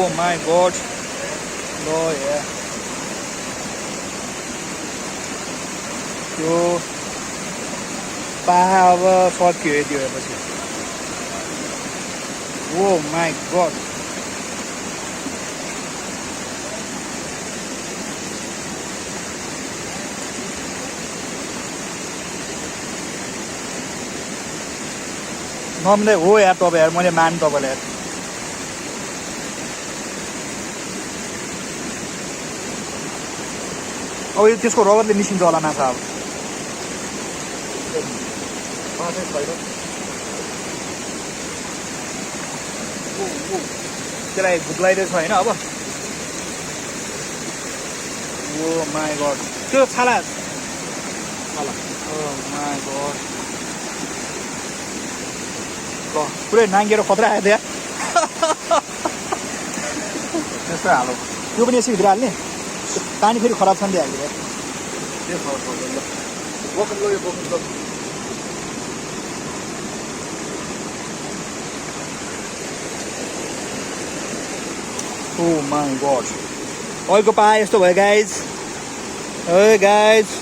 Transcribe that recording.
Oh my god. Oh yeah. त्यो पाहा अब फर्क्यो यति भएपछि. Oh my god. नम्दै हो यार तपाईँ यार मैले मान तपाईँलाई यार. अब यो त्यसको रगतले निस्किन्छ होला माछा अब. त्यसलाई भुक लगाइदिएको छ होइन अब. ओ माई गड. त्यो छाला. ओ माई गड. ल पुरै नाङ्गेर खतरा आयो त्यहाँ. त्यस्तो हालो. त्यो पनि यसै भित्र हाल्ने. पानी फेरि खराब छ नि त्यहाँ. Oh my god. Oil ko pa, guys. Oh guys.